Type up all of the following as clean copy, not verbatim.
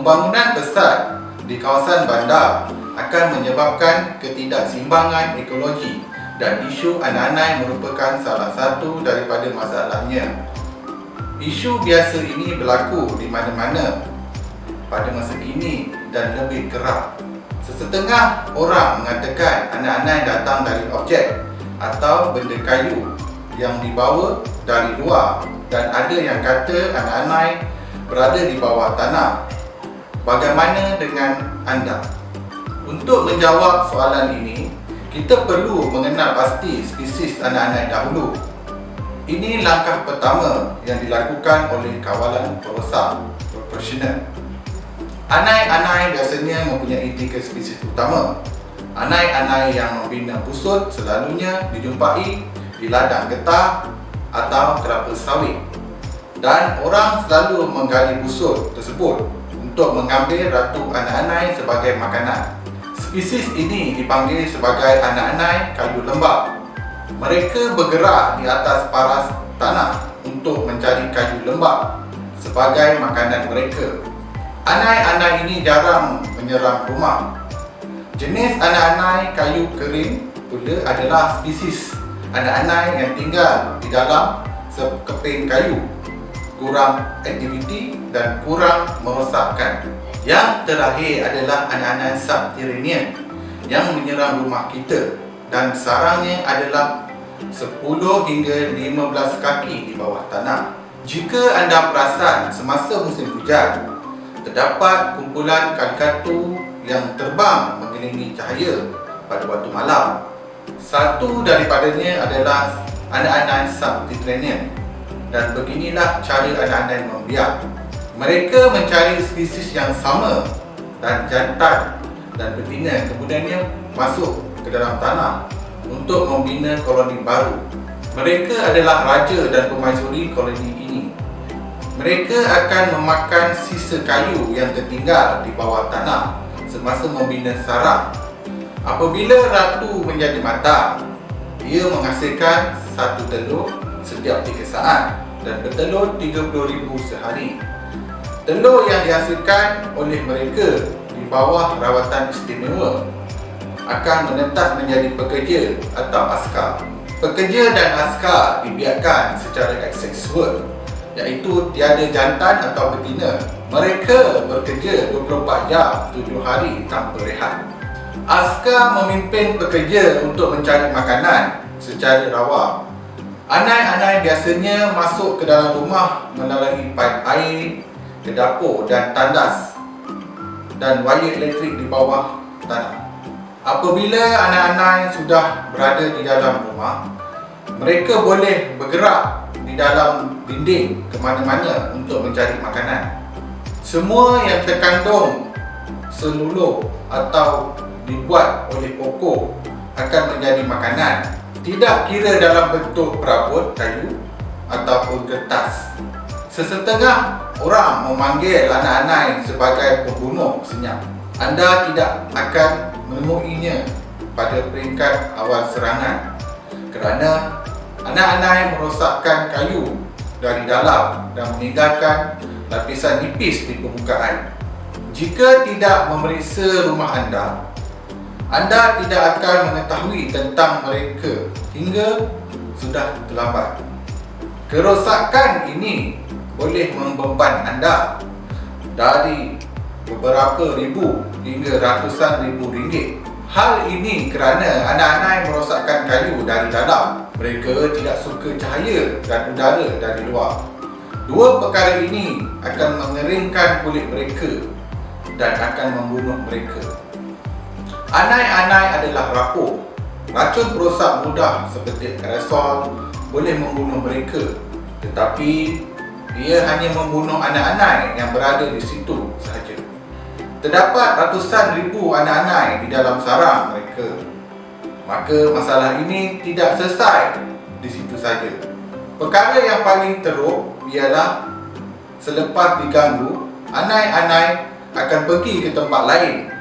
Pembangunan besar di kawasan bandar akan menyebabkan ketidakseimbangan ekologi dan isu anai-anai merupakan salah satu daripada masalahnya. Isu biasa ini berlaku di mana-mana pada masa kini dan lebih kerap. Sesetengah orang mengatakan anai-anai datang dari objek atau benda kayu yang dibawa dari luar, dan ada yang kata anai-anai berada di bawah tanah. Bagaimana dengan anda? Untuk menjawab soalan ini, kita perlu mengenal pasti spesies anai-anai dahulu. Ini langkah pertama yang dilakukan oleh kawalan perosak profesional. Anai-anai biasanya mempunyai 3 spesies utama. Anai-anai yang membina pusut selalunya dijumpai di ladang getah atau kelapa sawit, dan orang selalu menggali pusut tersebut untuk mengambil ratu anai-anai sebagai makanan. Spesies ini dipanggil sebagai anai-anai kayu lembap. Mereka bergerak di atas paras tanah untuk mencari kayu lembap sebagai makanan mereka. Anai-anai ini jarang menyerang rumah. Jenis anai-anai kayu kering pula adalah spesies anai-anai yang tinggal di dalam sekeping kayu, kurang aktiviti dan kurang merosakkan. Yang terakhir adalah anai-anai subterranean yang menyerang rumah kita, dan sarangnya adalah 10 hingga 15 kaki di bawah tanah. Jika anda perasan, semasa musim hujan, terdapat kumpulan kalikatu yang terbang mengelilingi cahaya pada waktu malam. Satu daripadanya adalah anai-anai subterranean, dan beginilah cara anai-anai membiak. Mereka mencari spesies yang sama dan jantan dan betina, kemudiannya masuk ke dalam tanah untuk membina koloni baru. Mereka adalah raja dan permaisuri koloni ini. Mereka akan memakan sisa kayu yang tertinggal di bawah tanah semasa membina sarang. Apabila ratu menjadi matang, ia menghasilkan satu telur setiap 3 saat dan bertelur 30,000 sehari. Telur yang dihasilkan oleh mereka di bawah rawatan istimewa akan menetas menjadi pekerja atau askar. Pekerja dan askar dibiarkan secara asexual, iaitu tiada jantan atau betina. Mereka bekerja 24 jam 7 hari tanpa rehat. Askar memimpin pekerja untuk mencari makanan secara rawa. Anai-anai biasanya masuk ke dalam rumah melalui paip air ke dapur dan tandas dan wayar elektrik di bawah tanah. Apabila anai-anai sudah berada di dalam rumah, mereka boleh bergerak di dalam dinding ke mana-mana untuk mencari makanan. Semua yang terkandung seluluh atau dibuat oleh pokok akan menjadi makanan, tidak kira dalam bentuk perabot kayu ataupun kertas. Sesetengah orang memanggil anai-anai sebagai pembunuh senyap. Anda tidak akan menemuinya pada peringkat awal serangan, kerana anai-anai merosakkan kayu dari dalam dan meninggalkan lapisan nipis di permukaan. Jika tidak memeriksa rumah anda tidak akan mengetahui tentang mereka hingga sudah terlambat. Kerosakan ini boleh membeban anda dari beberapa ribu hingga ratusan ribu ringgit. Hal ini kerana anai-anai merosakkan kayu dari dalam. Mereka tidak suka cahaya dan udara dari luar. Dua perkara ini akan mengeringkan kulit mereka dan akan membunuh mereka. Anai-anai adalah rapuh. Racun perosak mudah seperti aerosol boleh membunuh mereka, tetapi ia hanya membunuh anai-anai yang berada di situ sahaja. Terdapat ratusan ribu anai-anai di dalam sarang mereka. Maka masalah ini tidak selesai di situ saja. Perkara yang paling teruk ialah selepas diganggu, anai-anai akan pergi ke tempat lain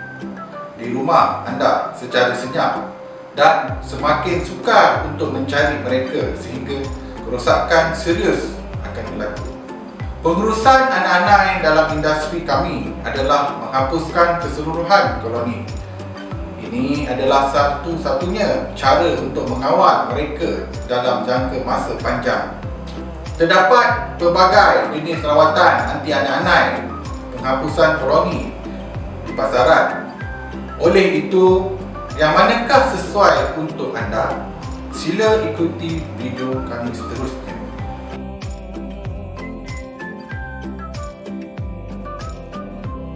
di rumah anda secara senyap dan semakin sukar untuk mencari mereka, sehingga kerosakan serius akan berlaku. Pengurusan anak-anak dalam industri kami adalah menghapuskan keseluruhan koloni. Ini adalah satu-satunya cara untuk mengawal mereka dalam jangka masa panjang. Terdapat pelbagai jenis rawatan anti anak-anak penghapusan koloni di pasaran. Oleh itu, yang manakah sesuai untuk anda? Sila ikuti video kami seterusnya.